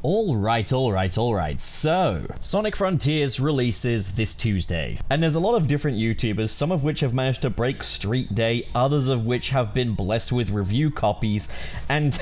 Alright. So, Sonic Frontiers releases this Tuesday. And there's a lot of different YouTubers, some of which have managed to break Street Day, others of which have been blessed with review copies. And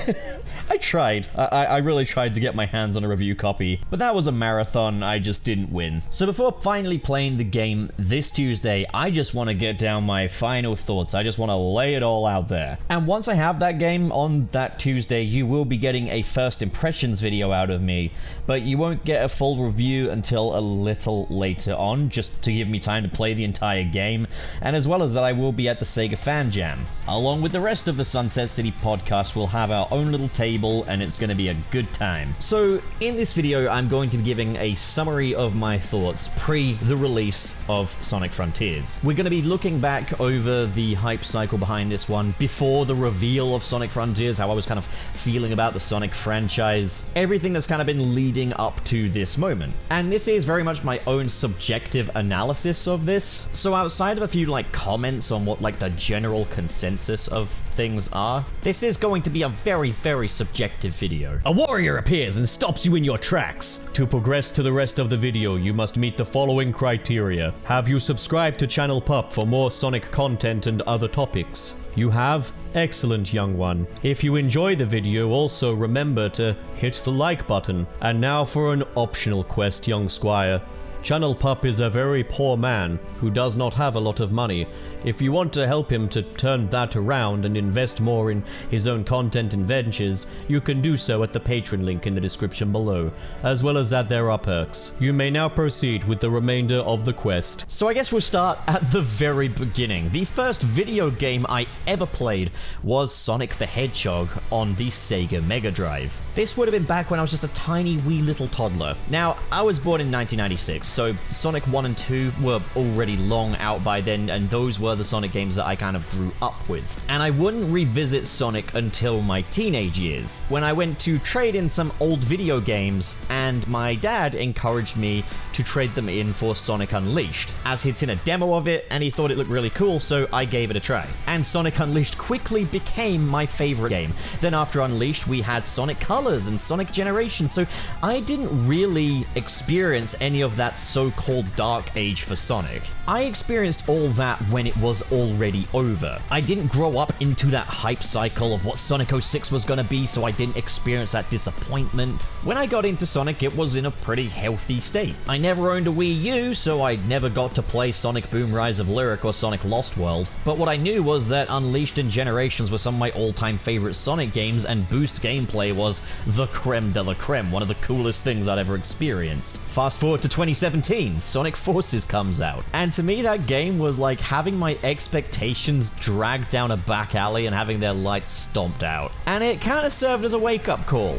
I tried. I really tried to get my hands on a review copy. But that was a marathon, I just didn't win. So before finally playing the game this Tuesday, I just want to get down my final thoughts. I just want to lay it all out there. And once I have that game on that Tuesday, you will be getting a first impressions video out of me, but you won't get a full review until a little later on, just to give me time to play the entire game, and as well as that I will be at the Sega Fan Jam. Along with the rest of the Sunset City podcast, we'll have our own little table, and it's going to be a good time. So, in this video, I'm going to be giving a summary of my thoughts pre the release of Sonic Frontiers. We're going to be looking back over the hype cycle behind this one, before the reveal of Sonic Frontiers, how I was kind of feeling about the Sonic franchise, everything that's kind of been leading up to this moment. And this is very much my own subjective analysis of this. So outside of a few comments on what the general consensus of things are, this is going to be a very subjective video. A warrior appears and stops you in your tracks. To progress to the rest of the video, you must meet the following criteria. Have you subscribed to Channel Pup for more Sonic content and other topics? You have? Excellent, young one. If you enjoy the video, also remember to hit the like button. And now for an optional quest, young squire. Channel Pup is a very poor man who does not have a lot of money. If you want to help him to turn that around and invest more in his own content and ventures, you can do so at the Patreon link in the description below, as well as that there are perks. You may now proceed with the remainder of the quest. So I guess we'll start at the very beginning. The first video game I ever played was Sonic the Hedgehog on the Sega Mega Drive. This would have been back when I was just a tiny wee little toddler. Now, I was born in 1996, so Sonic 1 and 2 were already long out by then, and those were the Sonic games that I kind of grew up with. And I wouldn't revisit Sonic until my teenage years, when I went to trade in some old video games, and my dad encouraged me to trade them in for Sonic Unleashed, as he'd seen a demo of it, and he thought it looked really cool, so I gave it a try. And Sonic Unleashed quickly became my favorite game. Then after Unleashed, we had Sonic Colors and Sonic Generations, so I didn't really experience any of that so-called dark age for Sonic. I experienced all that when it was already over. I didn't grow up into that hype cycle of what Sonic 06 was gonna be, so I didn't experience that disappointment. When I got into Sonic, it was in a pretty healthy state. I never owned a Wii U, so I never got to play Sonic Boom Rise of Lyric or Sonic Lost World, but what I knew was that Unleashed and Generations were some of my all-time favorite Sonic games, and boost gameplay was the creme de la creme, one of the coolest things I'd ever experienced. Fast forward to 2017, Sonic Forces comes out, and to me that game was like having my expectations dragged down a back alley and having their lights stomped out. And it kind of served as a wake-up call.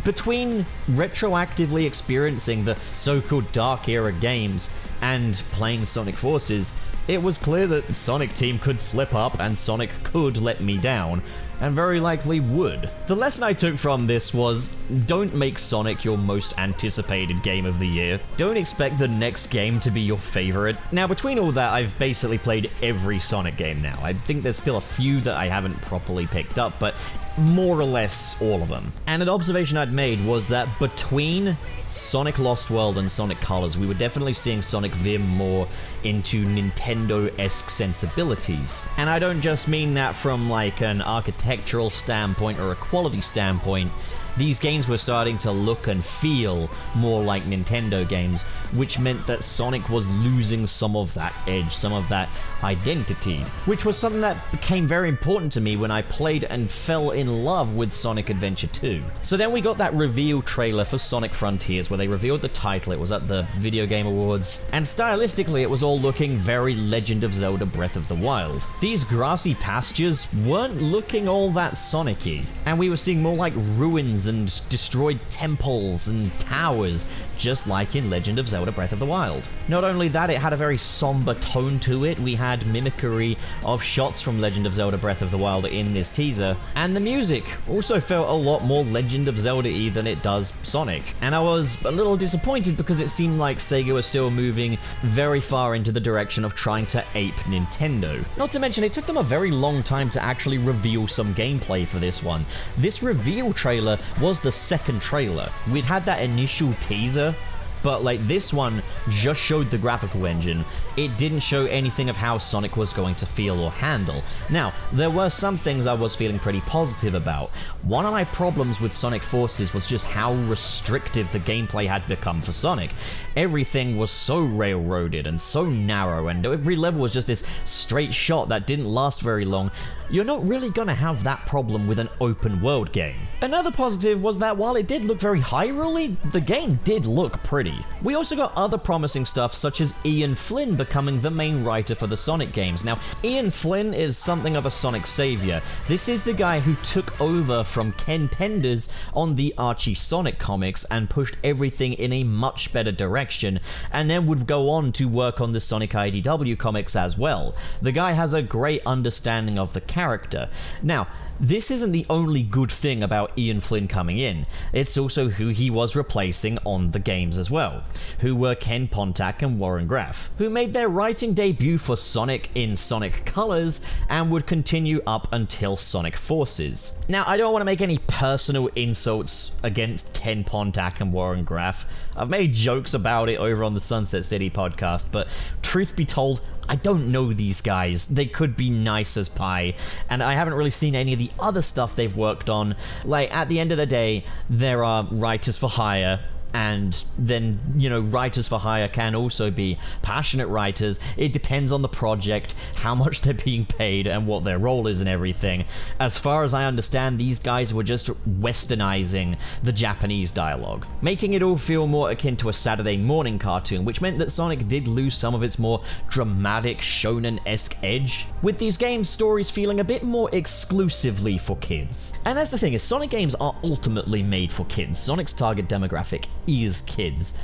Between retroactively experiencing the so-called dark era games and playing Sonic Forces, it was clear that Sonic Team could slip up and Sonic could let me down, and very likely would. The lesson I took from this was, don't make Sonic your most anticipated game of the year. Don't expect the next game to be your favorite. Now, between all that, I've basically played every Sonic game now. I think there's still a few that I haven't properly picked up, but more or less all of them. And an observation I'd made was that between Sonic Lost World and Sonic Colors, we were definitely seeing Sonic veer more into Nintendo-esque sensibilities. And I don't just mean that from an architectural standpoint or a quality standpoint. These games were starting to look and feel more like Nintendo games, which meant that Sonic was losing some of that edge, some of that identity, which was something that became very important to me when I played and fell in love with Sonic Adventure 2. So then we got that reveal trailer for Sonic Frontiers where they revealed the title. It was at the Video Game Awards, and stylistically it was all looking very Legend of Zelda Breath of the Wild. These grassy pastures weren't looking all that Sonic-y, and we were seeing more like ruins and destroyed temples and towers, just like in Legend of Zelda Breath of the Wild. Not only that, it had a very somber tone to it. We had mimicry of shots from Legend of Zelda Breath of the Wild in this teaser, and the music also felt a lot more Legend of Zelda-y than it does Sonic. And I was a little disappointed because it seemed like Sega was still moving very far into the direction of trying to ape Nintendo. Not to mention, it took them a very long time to actually reveal some gameplay for this one. This reveal trailer was the second trailer. We'd had that initial teaser, but like this one just showed the graphical engine. It didn't show anything of how Sonic was going to feel or handle. Now, there were some things I was feeling pretty positive about. One of my problems with Sonic Forces was just how restrictive the gameplay had become for Sonic. Everything was so railroaded and so narrow, and every level was just this straight shot that didn't last very long. You're not really gonna have that problem with an open world game. Another positive was that while it did look very Hyrule-y, the game did look pretty. We also got other promising stuff such as Ian Flynn becoming the main writer for the Sonic games. Now, Ian Flynn is something of a Sonic savior. This is the guy who took over from Ken Penders on the Archie Sonic comics and pushed everything in a much better direction, and then would go on to work on the Sonic IDW comics as well. The guy has a great understanding of the character. Now, this isn't the only good thing about Ian Flynn coming in. It's also who he was replacing on the games as well, who were Ken Pontac and Warren Graff, who made their writing debut for Sonic in Sonic Colors and would continue up until Sonic Forces. Now, I don't want to make any personal insults against Ken Pontac and Warren Graff. I've made jokes about it over on the Sunset City podcast, but truth be told, I don't know these guys. They could be nice as pie, and I haven't really seen any of the other stuff they've worked on. Like, at the end of the day, there are writers for hire, and then, you know, writers for hire can also be passionate writers. It depends on the project, how much they're being paid, and what their role is and everything. As far as I understand, these guys were just westernizing the Japanese dialogue, making it all feel more akin to a Saturday morning cartoon, which meant that Sonic did lose some of its more dramatic, shonen-esque edge, with these games' stories feeling a bit more exclusively for kids. And that's the thing, is Sonic games are ultimately made for kids. Sonic's target demographic is kids.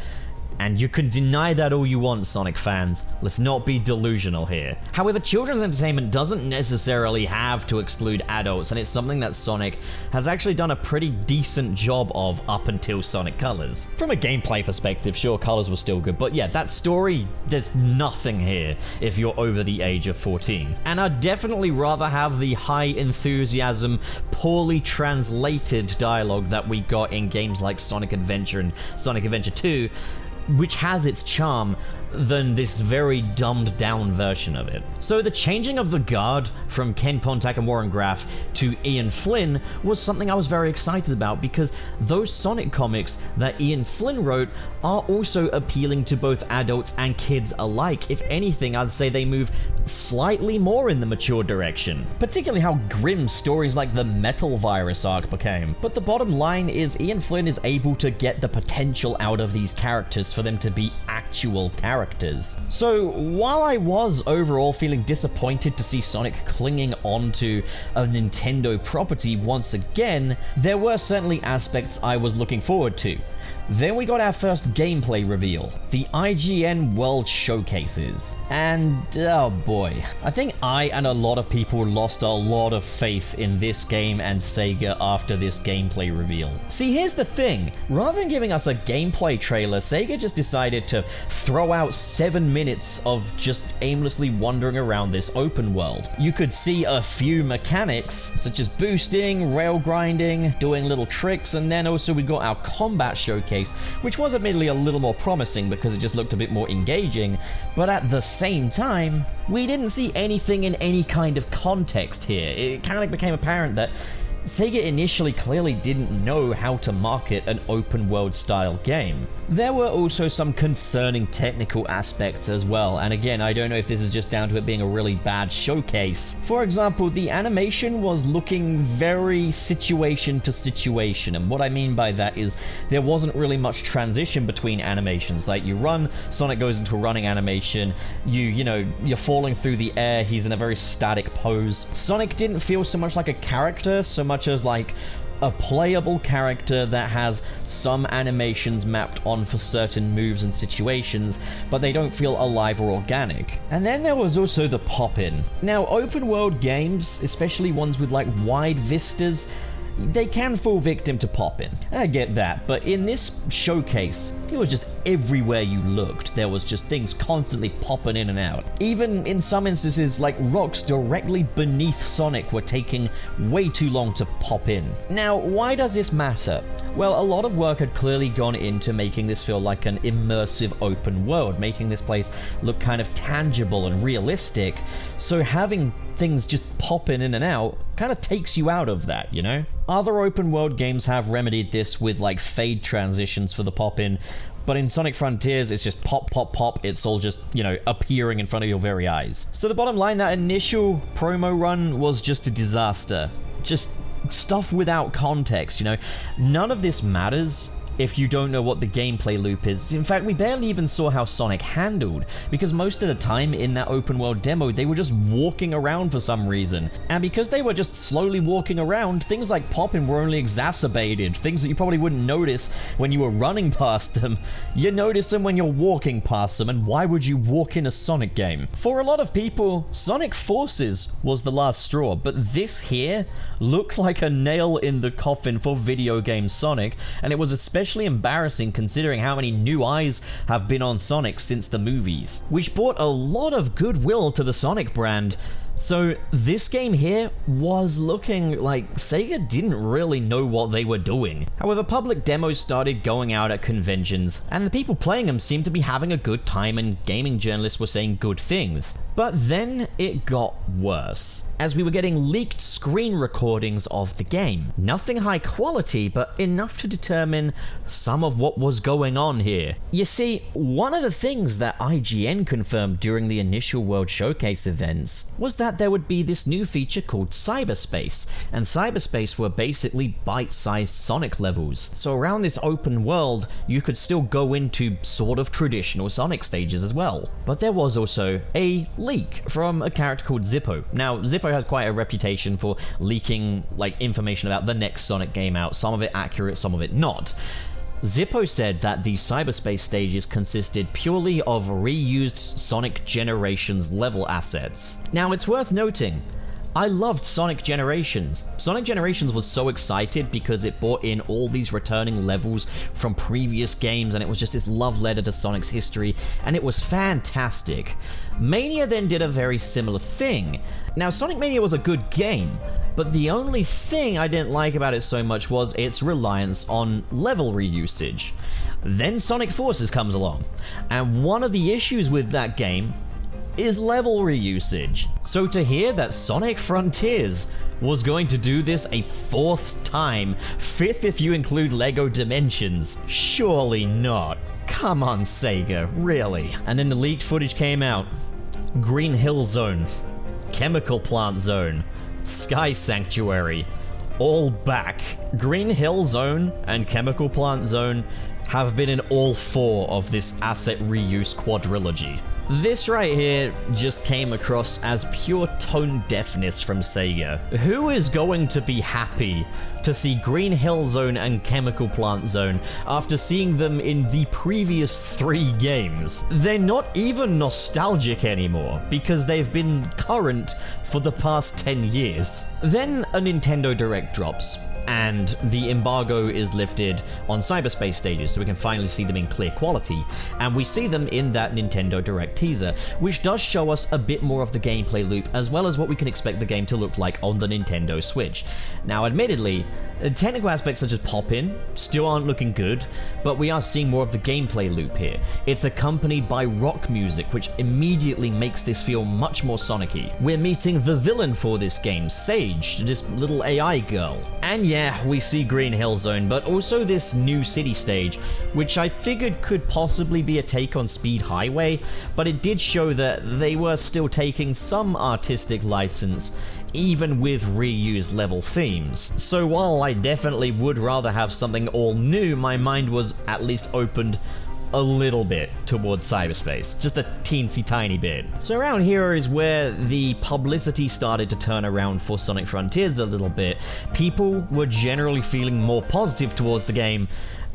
And you can deny that all you want, Sonic fans. Let's not be delusional here. However, children's entertainment doesn't necessarily have to exclude adults, and it's something that Sonic has actually done a pretty decent job of up until Sonic Colors. From a gameplay perspective, sure, Colors was still good, but yeah, that story, there's nothing here if you're over the age of 14. And I'd definitely rather have the high enthusiasm, poorly translated dialogue that we got in games like Sonic Adventure and Sonic Adventure 2, which has its charm, than this very dumbed down version of it. So the changing of the guard from Ken Pontac and Warren Graff to Ian Flynn was something I was very excited about, because those Sonic comics that Ian Flynn wrote are also appealing to both adults and kids alike. If anything, I'd say they move slightly more in the mature direction, particularly how grim stories like the Metal Virus arc became. But the bottom line is Ian Flynn is able to get the potential out of these characters for them to be actual characters. So while I was overall feeling disappointed to see Sonic clinging on to a Nintendo property once again, there were certainly aspects I was looking forward to. Then we got our first gameplay reveal, the IGN World Showcases. And oh boy, I think I and a lot of people lost a lot of faith in this game and Sega after this gameplay reveal. See, here's the thing, rather than giving us a gameplay trailer, Sega just decided to throw out 7 minutes of just aimlessly wandering around this open world. You could see a few mechanics, such as boosting, rail grinding, doing little tricks, and then also we got our combat showcase, which was admittedly a little more promising because it just looked a bit more engaging, but at the same time, we didn't see anything in any kind of context here. It kind of became apparent that Sega initially clearly didn't know how to market an open world style game. There were also some concerning technical aspects as well, and again, I don't know if this is just down to it being a really bad showcase. For example, the animation was looking very situation to situation, and what I mean by that is there wasn't really much transition between animations. Like, you run, Sonic goes into a running animation, you're falling through the air, he's in a very static pose. Sonic didn't feel so much like a character, so much as like a playable character that has some animations mapped on for certain moves and situations, but they don't feel alive or organic. And then there was also the pop-in. Now, open world games, especially ones with like wide vistas, they can fall victim to pop-in. I get that, but in this showcase, it was just everywhere you looked, there was just things constantly popping in and out. Even in some instances, like rocks directly beneath Sonic were taking way too long to pop in. Now, why does this matter? Well, a lot of work had clearly gone into making this feel like an immersive open world, making this place look kind of tangible and realistic, so having things just popping in and out kind of takes you out of that, you know? Other open world games have remedied this with like fade transitions for the pop-in, but in Sonic Frontiers, it's just pop, pop, pop. It's all just, you know, appearing in front of your very eyes. So the bottom line, that initial promo run was just a disaster. Just stuff without context, you know? None of this matters if you don't know what the gameplay loop is. In fact, we barely even saw how Sonic handled, because most of the time in that open world demo, they were just walking around for some reason. And because they were just slowly walking around, things like popping were only exacerbated, things that you probably wouldn't notice when you were running past them. You notice them when you're walking past them, and why would you walk in a Sonic game? For a lot of people, Sonic Forces was the last straw, but this here looked like a nail in the coffin for video game Sonic, and it was especially embarrassing considering how many new eyes have been on Sonic since the movies, which brought a lot of goodwill to the Sonic brand. So this game here was looking like Sega didn't really know what they were doing. However, public demos started going out at conventions, and the people playing them seemed to be having a good time, and gaming journalists were saying good things. But then it got worse, as we were getting leaked screen recordings of the game. Nothing high quality, but enough to determine some of what was going on here. You see, one of the things that IGN confirmed during the initial World Showcase events was that there would be this new feature called Cyberspace, and Cyberspace were basically bite-sized Sonic levels. So around this open world, you could still go into sort of traditional Sonic stages as well. But there was also a leak from a character called Zippo. Now, Zippo has quite a reputation for leaking like information about the next Sonic game out, some of it accurate, some of it not. Zippo said that the cyberspace stages consisted purely of reused Sonic Generations level assets. Now, it's worth noting, I loved Sonic Generations. Sonic Generations was so excited because it brought in all these returning levels from previous games, and it was just this love letter to Sonic's history, and it was fantastic. Mania then did a very similar thing. Now, Sonic Mania was a good game, but the only thing I didn't like about it so much was its reliance on level reusage. Then Sonic Forces comes along, and one of the issues with that game is level reusage. So to hear that Sonic Frontiers was going to do this a fourth time, fifth if you include LEGO Dimensions, surely not. Come on, Sega, really? And then the leaked footage came out. Green Hill Zone, Chemical Plant Zone, Sky Sanctuary, all back. Green Hill Zone and Chemical Plant Zone have been in all four of this asset reuse quadrilogy. This right here just came across as pure tone deafness from Sega. Who is going to be happy to see Green Hill Zone and Chemical Plant Zone after seeing them in the previous 3 games? They're not even nostalgic anymore, because they've been current for the past 10 years. Then a Nintendo Direct drops, and the embargo is lifted on cyberspace stages, so we can finally see them in clear quality, and we see them in that Nintendo Direct teaser, which does show us a bit more of the gameplay loop, as well as what we can expect the game to look like on the Nintendo Switch. Now, admittedly, technical aspects such as pop-in still aren't looking good, but we are seeing more of the gameplay loop here. It's accompanied by rock music, which immediately makes this feel much more Sonic-y. We're meeting the villain for this game, Sage, this little AI girl. And yeah, we see Green Hill Zone, but also this new city stage, which I figured could possibly be a take on Speed Highway, but it did show that they were still taking some artistic license, even with reused level themes. So while I definitely would rather have something all new, my mind was at least opened a little bit towards cyberspace, just a teensy tiny bit. So around here is where the publicity started to turn around for Sonic Frontiers a little bit. People were generally feeling more positive towards the game,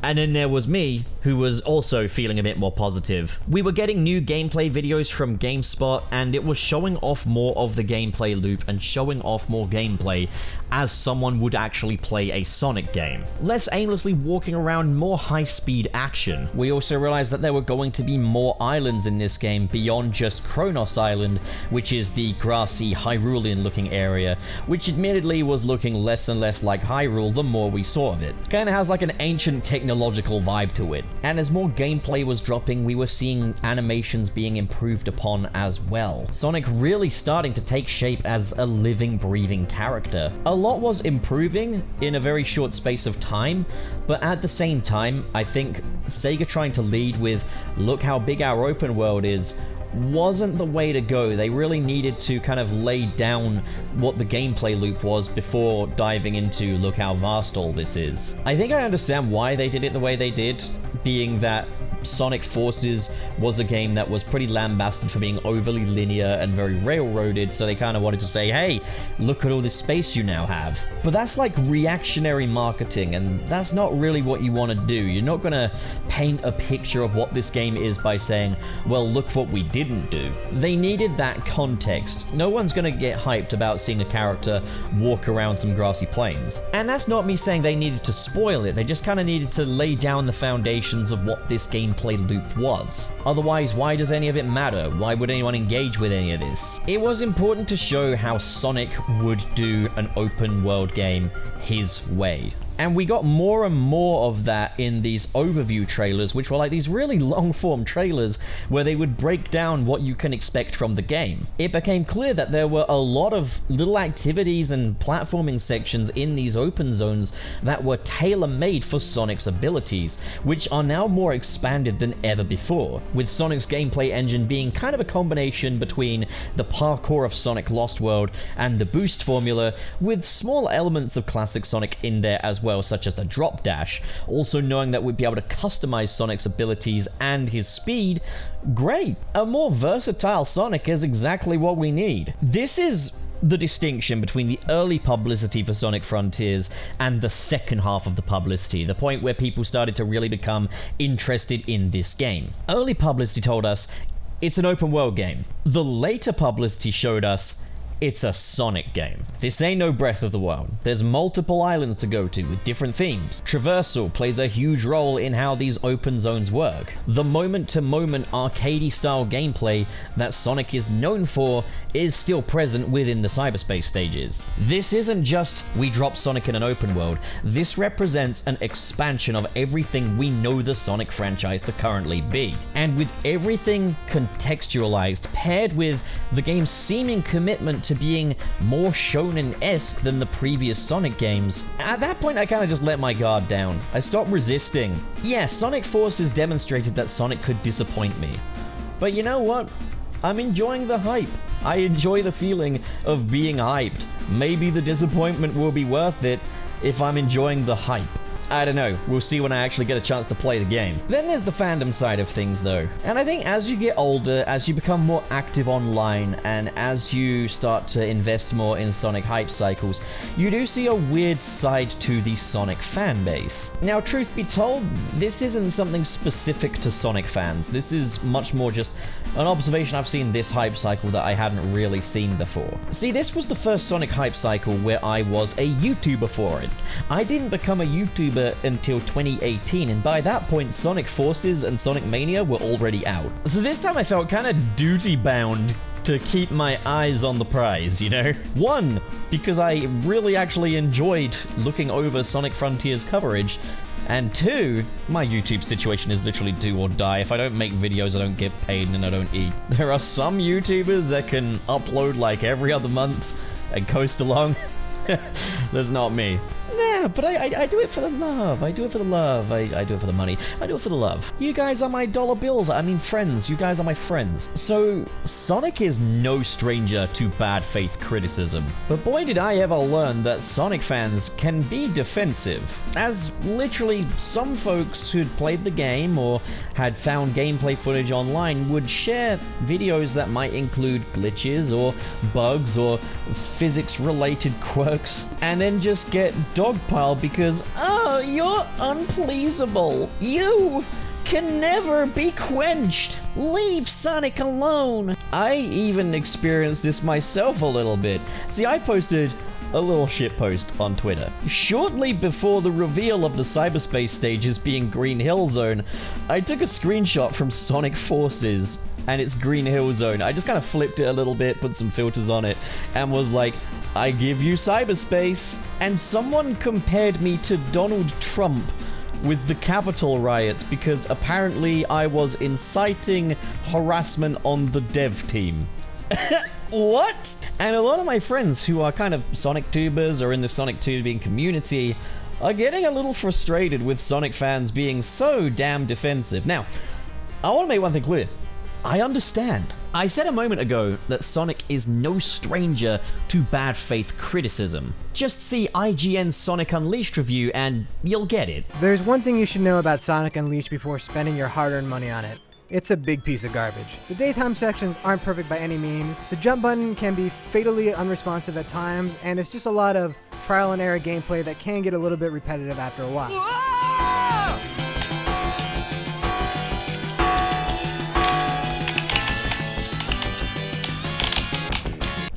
And then there was me, who was also feeling a bit more positive. We were getting new gameplay videos from GameSpot, and it was showing off more of the gameplay loop and showing off more gameplay as someone would actually play a Sonic game. Less aimlessly walking around, more high-speed action. We also realized that there were going to be more islands in this game beyond just Kronos Island, which is the grassy Hyrulean-looking area, which admittedly was looking less and less like Hyrule the more we saw of it. Kinda has like an ancient technological vibe to it. And as more gameplay was dropping, we were seeing animations being improved upon as well. Sonic really starting to take shape as a living, breathing character. A lot was improving in a very short space of time, but at the same time, I think Sega trying to lead with, look how big our open world is, wasn't the way to go. They really needed to kind of lay down what the gameplay loop was before diving into look how vast all this is. I think I understand why they did it the way they did, being that Sonic Forces was a game that was pretty lambasted for being overly linear and very railroaded, so they kind of wanted to say, hey, look at all this space you now have. But that's like reactionary marketing, and that's not really what you want to do. You're not going to paint a picture of what this game is by saying, well, look what we didn't do. They needed that context. No one's going to get hyped about seeing a character walk around some grassy plains. And that's not me saying they needed to spoil it. They just kind of needed to lay down the foundations of what this gameplay loop was. Otherwise, why does any of it matter? Why would anyone engage with any of this? It was important to show how Sonic would do an open world game his way. And we got more and more of that in these overview trailers, which were like these really long-form trailers where they would break down what you can expect from the game. It became clear that there were a lot of little activities and platforming sections in these open zones that were tailor-made for Sonic's abilities, which are now more expanded than ever before, with Sonic's gameplay engine being kind of a combination between the parkour of Sonic Lost World and the boost formula, with small elements of classic Sonic in there as well, such as the drop dash. Also knowing that we'd be able to customize Sonic's abilities and his speed, great. A more versatile Sonic is exactly what we need. This is the distinction between the early publicity for Sonic Frontiers and the second half of the publicity, the point where people started to really become interested in this game. Early publicity told us it's an open world game. The later publicity showed us it's a Sonic game. This ain't no Breath of the Wild. There's multiple islands to go to with different themes. Traversal plays a huge role in how these open zones work. The moment-to-moment arcadey style gameplay that Sonic is known for is still present within the cyberspace stages. This isn't just we drop Sonic in an open world. This represents an expansion of everything we know the Sonic franchise to currently be. And with everything contextualized, paired with the game's seeming commitment to being more shonen-esque than the previous Sonic games, at that point I kind of just let my guard down. I stopped resisting. Yeah, Sonic Forces demonstrated that Sonic could disappoint me. But you know what? I'm enjoying the hype. I enjoy the feeling of being hyped. Maybe the disappointment will be worth it if I'm enjoying the hype. I don't know, we'll see when I actually get a chance to play the game. Then there's the fandom side of things though. And I think as you get older, as you become more active online, and as you start to invest more in Sonic hype cycles, you do see a weird side to the Sonic fan base. Now, truth be told, this isn't something specific to Sonic fans. This is much more just an observation I've seen this hype cycle that I hadn't really seen before. See, this was the first Sonic hype cycle where I was a YouTuber for it. I didn't become a YouTuber until 2018, and by that point Sonic Forces and Sonic Mania were already out. So this time I felt kind of duty bound to keep my eyes on the prize, you know? One, because I really actually enjoyed looking over Sonic Frontiers coverage, and two, my YouTube situation is literally do or die. If I don't make videos, I don't get paid and I don't eat. There are some YouTubers that can upload like every other month and coast along. That's not me. Yeah, but I do it for the love. I do it for the love. I do it for the money. I do it for the love. You guys are my dollar bills. I mean friends. You guys are my friends. So, Sonic is no stranger to bad faith criticism. But boy did I ever learn that Sonic fans can be defensive. As literally some folks who'd played the game or had found gameplay footage online would share videos that might include glitches or bugs or physics-related quirks, and then just get dogpiled because, oh, You're unpleasable. You can never be quenched. Leave Sonic alone. I even experienced this myself a little bit. See, I posted a little shitpost on Twitter. Shortly before the reveal of the cyberspace stages being Green Hill Zone, I took a screenshot from Sonic Forces and its Green Hill Zone. I just kind of flipped it a little bit, put some filters on it, and was like, I give you cyberspace. And someone compared me to Donald Trump with the Capitol riots because apparently I was inciting harassment on the dev team. What? And a lot of my friends who are kind of Sonic tubers or in the Sonic tubing community are getting a little frustrated with Sonic fans being so damn defensive. Now, I want to make one thing clear. I understand. I said a moment ago that Sonic is no stranger to bad faith criticism. Just see IGN's Sonic Unleashed review and you'll get it. There's one thing you should know about Sonic Unleashed before spending your hard-earned money on it. It's a big piece of garbage. The daytime sections aren't perfect by any means. The jump button can be fatally unresponsive at times, and it's just a lot of trial and error gameplay that can get a little bit repetitive after a while.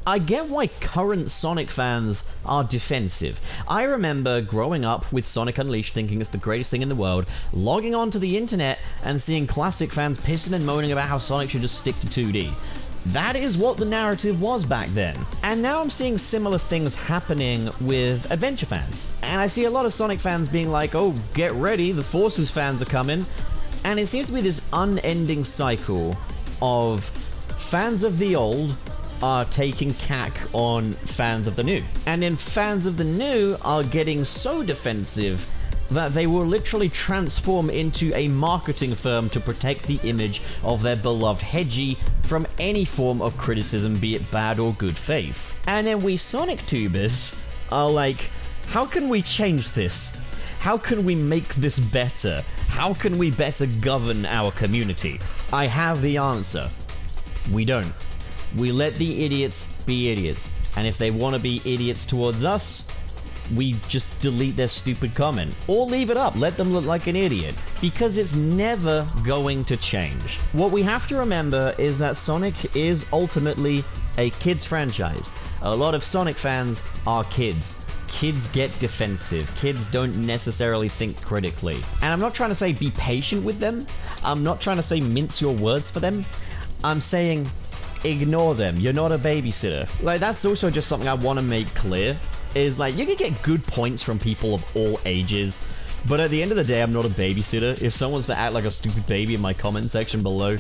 I get why current Sonic fans are defensive. I remember growing up with Sonic Unleashed thinking it's the greatest thing in the world, logging onto the internet and seeing classic fans pissing and moaning about how Sonic should just stick to 2D. That is what the narrative was back then. And now I'm seeing similar things happening with adventure fans. And I see a lot of Sonic fans being like, oh, get ready, the Forces fans are coming. And it seems to be this unending cycle of fans of the old are taking cack on fans of the new. And then fans of the new are getting so defensive that they will literally transform into a marketing firm to protect the image of their beloved Hedgie from any form of criticism, be it bad or good faith. And then we Sonic tubers are like, how can we change this? How can we make this better? How can we better govern our community? I have the answer. We don't. We let the idiots be idiots. And if they want to be idiots towards us, we just delete their stupid comment. Or leave it up, let them look like an idiot. Because it's never going to change. What we have to remember is that Sonic is ultimately a kids franchise. A lot of Sonic fans are kids. Kids get defensive. Kids don't necessarily think critically. And I'm not trying to say be patient with them. I'm not trying to say mince your words for them. I'm saying ignore them. You're not a babysitter. Like, that's also just something I want to make clear, is like, you can get good points from people of all ages, but at the end of the day, I'm not a babysitter. If someone's to act like a stupid baby in my comment section below,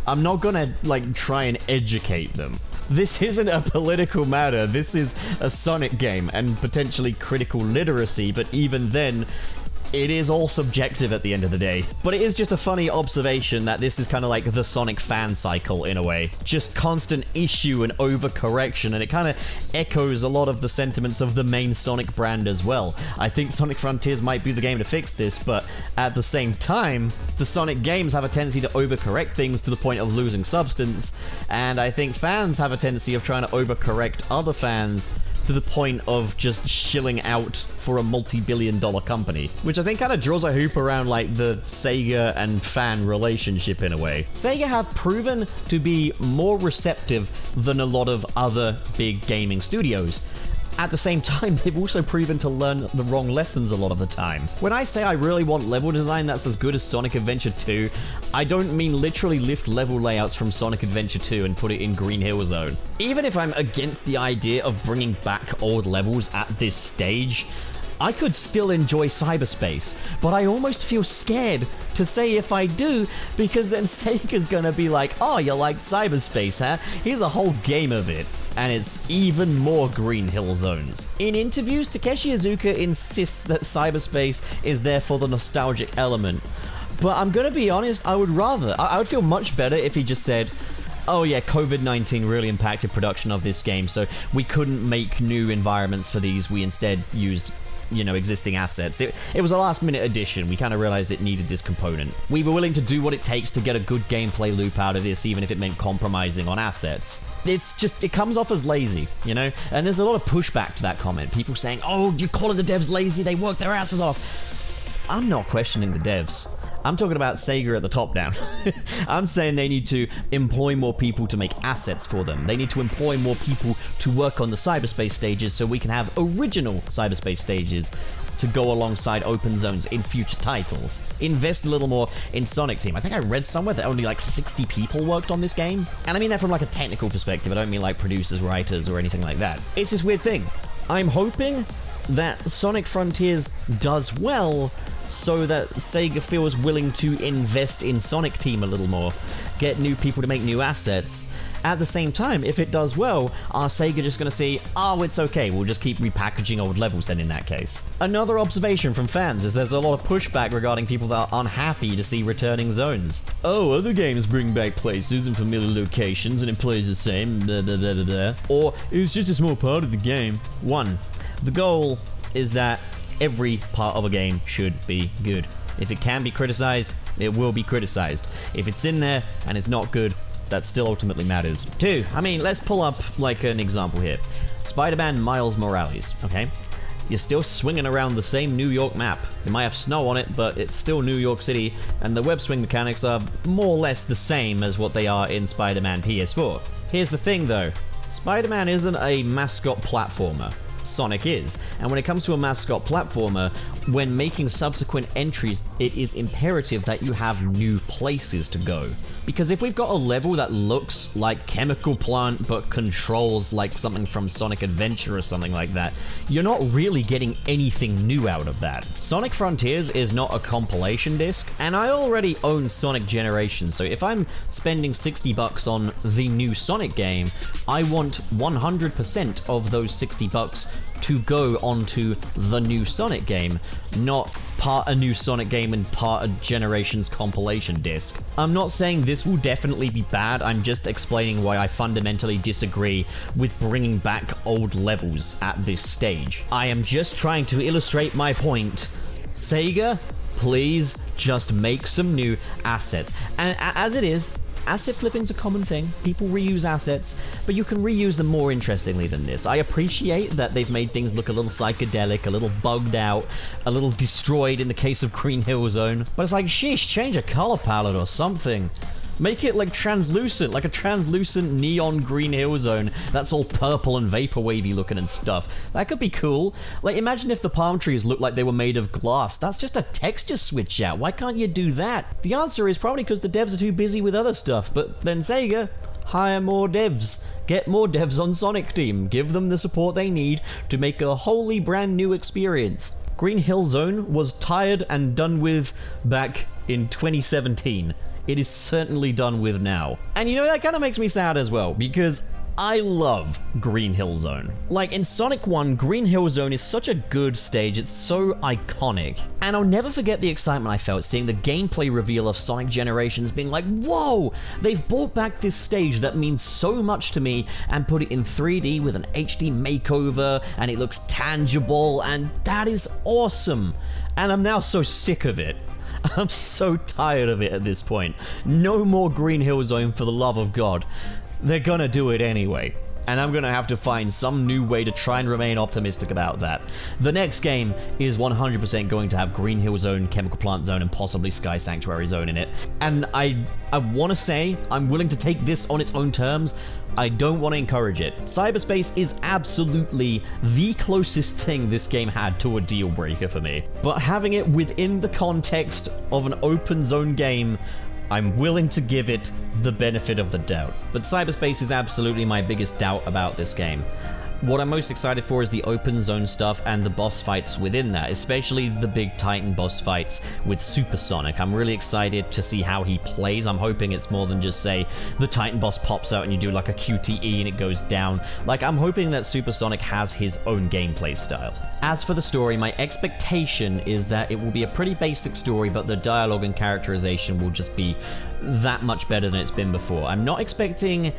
I'm not gonna, like, try and educate them. This isn't a political matter. This is a Sonic game and potentially critical literacy, but even then, it is all subjective at the end of the day. But it is just a funny observation that this is kind of like the Sonic fan cycle in a way. Just constant issue and overcorrection, and it kind of echoes a lot of the sentiments of the main Sonic brand as well. I think Sonic Frontiers might be the game to fix this, but at the same time, the Sonic games have a tendency to overcorrect things to the point of losing substance, and I think fans have a tendency of trying to overcorrect other fans to the point of just shilling out for a multi-billion-dollar company, which I think kind of draws a hoop around like the Sega and fan relationship in a way. Sega have proven to be more receptive than a lot of other big gaming studios. At the same time, they've also proven to learn the wrong lessons a lot of the time. When I say I really want level design that's as good as Sonic Adventure 2, I don't mean literally lift level layouts from Sonic Adventure 2 and put it in Green Hill Zone. Even if I'm against the idea of bringing back old levels at this stage, I could still enjoy cyberspace, but I almost feel scared to say if I do, because then Sega's gonna be like, oh, you liked cyberspace, huh? Here's a whole game of it. And it's even more Green Hill Zones. In interviews, Takashi Iizuka insists that cyberspace is there for the nostalgic element. But I'm gonna be honest, I would feel much better if he just said, oh yeah, COVID-19 really impacted production of this game, so we couldn't make new environments for these, we instead used, you know, existing assets. It was a last minute addition. We kind of realized it needed this component. We were willing to do what it takes to get a good gameplay loop out of this, even if it meant compromising on assets. It's just, it comes off as lazy, you know? And there's a lot of pushback to that comment. People saying, oh, you're calling the devs lazy, they work their asses off. I'm not questioning the devs. I'm talking about Sega at the top down. I'm saying they need to employ more people to make assets for them. They need to employ more people to work on the cyberspace stages so we can have original cyberspace stages to go alongside open zones in future titles. Invest a little more in Sonic Team. I think I read somewhere that only like 60 people worked on this game. And I mean that from like a technical perspective. I don't mean like producers, writers, or anything like that. It's this weird thing. I'm hoping that Sonic Frontiers does well so that Sega feels willing to invest in Sonic Team a little more, get new people to make new assets. At the same time, if it does well, are Sega just gonna say, oh, it's okay, we'll just keep repackaging old levels then in that case? Another observation from fans is there's a lot of pushback regarding people that are unhappy to see returning zones. Oh, other games bring back places and familiar locations and it plays the same, blah, blah, blah, blah, blah. Or, it's just a small part of the game. One, the goal is that every part of a game should be good. If it can be criticized, it will be criticized. If it's in there and it's not good, that still ultimately matters. Two, I mean, let's pull up like an example here. Spider-Man Miles Morales, okay? You're still swinging around the same New York map. It might have snow on it, but it's still New York City, and the web swing mechanics are more or less the same as what they are in Spider-Man PS4. Here's the thing though, Spider-Man isn't a mascot platformer. Sonic is. And when it comes to a mascot platformer, when making subsequent entries, it is imperative that you have new places to go. Because if we've got a level that looks like Chemical Plant but controls like something from Sonic Adventure or something like that, you're not really getting anything new out of that. Sonic Frontiers is not a compilation disc, and I already own Sonic Generations, so if I'm spending $60 on the new Sonic game, I want 100% of those $60 to go onto the new Sonic game, not part a new Sonic game and part a Generations compilation disc. I'm not saying this will definitely be bad, I'm just explaining why I fundamentally disagree with bringing back old levels at this stage. I am just trying to illustrate my point. Sega, please just make some new assets. And as it is, asset flipping's a common thing. People reuse assets, but you can reuse them more interestingly than this. I appreciate that they've made things look a little psychedelic, a little bugged out, a little destroyed in the case of Green Hill Zone. But it's like, sheesh, change a color palette or something. Make it like translucent, like a translucent neon Green Hill Zone that's all purple and vaporwavy looking and stuff. That could be cool. Like, imagine if the palm trees looked like they were made of glass. That's just a texture switch out. Why can't you do that? The answer is probably because the devs are too busy with other stuff, but then Sega, hire more devs. Get more devs on Sonic Team. Give them the support they need to make a wholly brand new experience. Green Hill Zone was tired and done with back in 2017. It is certainly done with now. And you know, that kind of makes me sad as well, because I love Green Hill Zone. Like, in Sonic 1, Green Hill Zone is such a good stage, it's so iconic. And I'll never forget the excitement I felt seeing the gameplay reveal of Sonic Generations being like, whoa, they've brought back this stage that means so much to me and put it in 3D with an HD makeover, and it looks tangible, and that is awesome. And I'm now so sick of it. I'm so tired of it at this point. No more Green Hill Zone, for the love of God. They're gonna do it anyway. And I'm gonna have to find some new way to try and remain optimistic about that. The next game is 100% going to have Green Hill Zone, Chemical Plant Zone, and possibly Sky Sanctuary Zone in it. And I want to say I'm willing to take this on its own terms. I don't want to encourage it. Cyberspace is absolutely the closest thing this game had to a deal breaker for me. But having it within the context of an open zone game, I'm willing to give it the benefit of the doubt. But cyberspace is absolutely my biggest doubt about this game. What I'm most excited for is the open zone stuff and the boss fights within that, especially the big Titan boss fights with Super Sonic. I'm really excited to see how he plays. I'm hoping it's more than just, say, the Titan boss pops out and you do like a QTE and it goes down. Like, I'm hoping that Super Sonic has his own gameplay style. As for the story, my expectation is that it will be a pretty basic story, but the dialogue and characterization will just be that much better than it's been before. I'm not expecting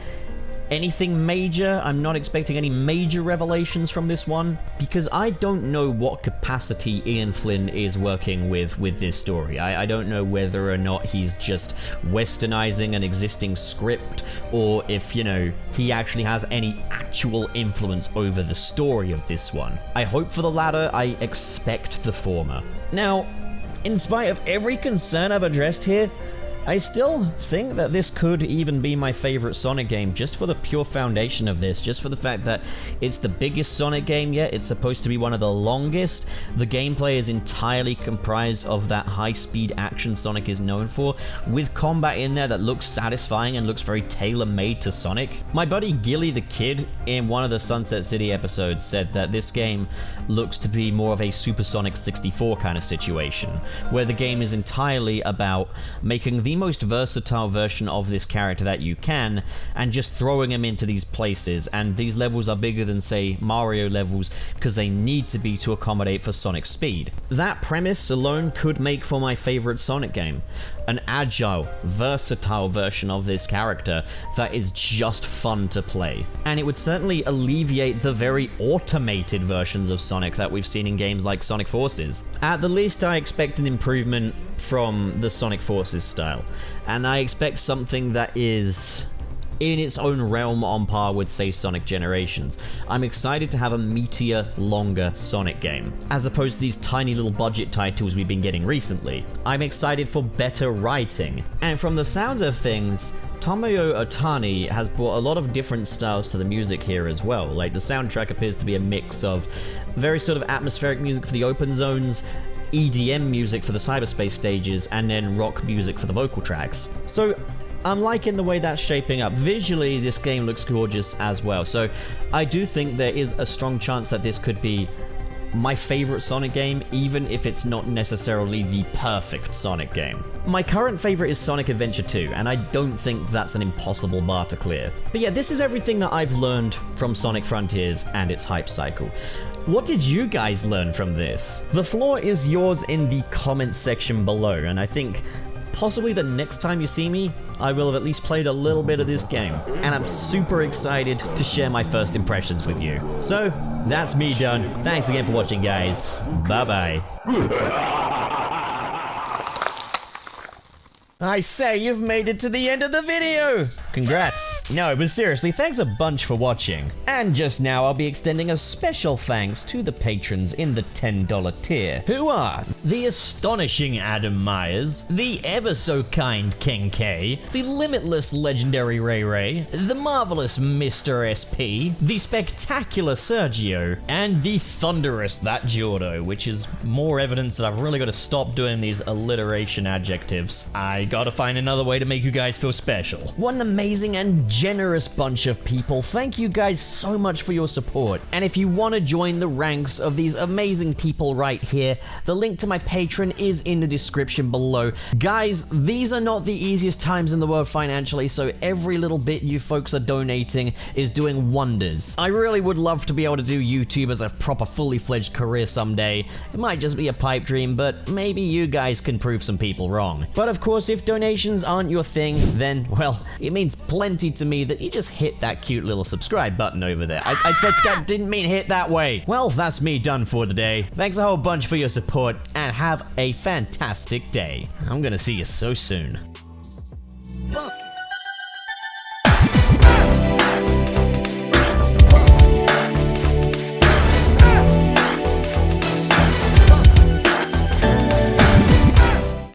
anything major. I'm not expecting any major revelations from this one, because I don't know what capacity Ian Flynn is working with this story. I don't know whether or not he's just westernizing an existing script, or if, you know, he actually has any actual influence over the story of this one. I hope for the latter. I expect the former. Now, in spite of every concern I've addressed here, I still think that this could even be my favorite Sonic game, just for the pure foundation of this, just for the fact that it's the biggest Sonic game yet, it's supposed to be one of the longest, the gameplay is entirely comprised of that high-speed action Sonic is known for, with combat in there that looks satisfying and looks very tailor-made to Sonic. My buddy Gilly the Kid, in one of the Sunset City episodes, said that this game looks to be more of a Super Sonic 64 kind of situation, where the game is entirely about making the most versatile version of this character that you can, and just throwing him into these places, and these levels are bigger than, say, Mario levels, because they need to be to accommodate for Sonic's speed. That premise alone could make for my favorite Sonic game. An agile, versatile version of this character that is just fun to play. And it would certainly alleviate the very automated versions of Sonic that we've seen in games like Sonic Forces. At the least, I expect an improvement from the Sonic Forces style, and I expect something that is in its own realm on par with, say, Sonic Generations. I'm excited to have a meatier, longer Sonic game, as opposed to these tiny little budget titles we've been getting recently. I'm excited for better writing, and from the sounds of things, Tomoyo Otani has brought a lot of different styles to the music here as well. Like, the soundtrack appears to be a mix of very sort of atmospheric music for the open zones, EDM music for the cyberspace stages, and then rock music for the vocal tracks. So I'm liking the way that's shaping up. Visually, this game looks gorgeous as well. So I do think there is a strong chance that this could be my favorite Sonic game, even if it's not necessarily the perfect Sonic game. My current favorite is Sonic Adventure 2, and I don't think that's an impossible bar to clear. But yeah, this is everything that I've learned from Sonic Frontiers and its hype cycle. What did you guys learn from this? The floor is yours in the comments section below, and I think possibly the next time you see me, I will have at least played a little bit of this game, and I'm super excited to share my first impressions with you. So, that's me done. Thanks again for watching, guys. Bye-bye. I say, you've made it to the end of the video! Congrats! No, but seriously, thanks a bunch for watching. And just now, I'll be extending a special thanks to the patrons in the $10 tier, who are the astonishing Adam Myers, the ever-so-kind King K, the limitless legendary Ray Ray, the marvelous Mr. SP, the spectacular Sergio, and the thunderous That Jordo, which is more evidence that I've really got to stop doing these alliteration adjectives. I gotta find another way to make you guys feel special. What an amazing and generous bunch of people. Thank you guys so much for your support. And if you want to join the ranks of these amazing people right here, the link to my Patreon is in the description below. Guys, these are not the easiest times in the world financially, so every little bit you folks are donating is doing wonders. I really would love to be able to do YouTube as a proper fully fledged career someday. It might just be a pipe dream, but maybe you guys can prove some people wrong. But of course, if donations aren't your thing, then, well, it means plenty to me that you just hit that cute little subscribe button over there. I didn't mean hit that way. Well, that's me done for the day. Thanks a whole bunch for your support, and have a fantastic day. I'm gonna see you so soon. Look!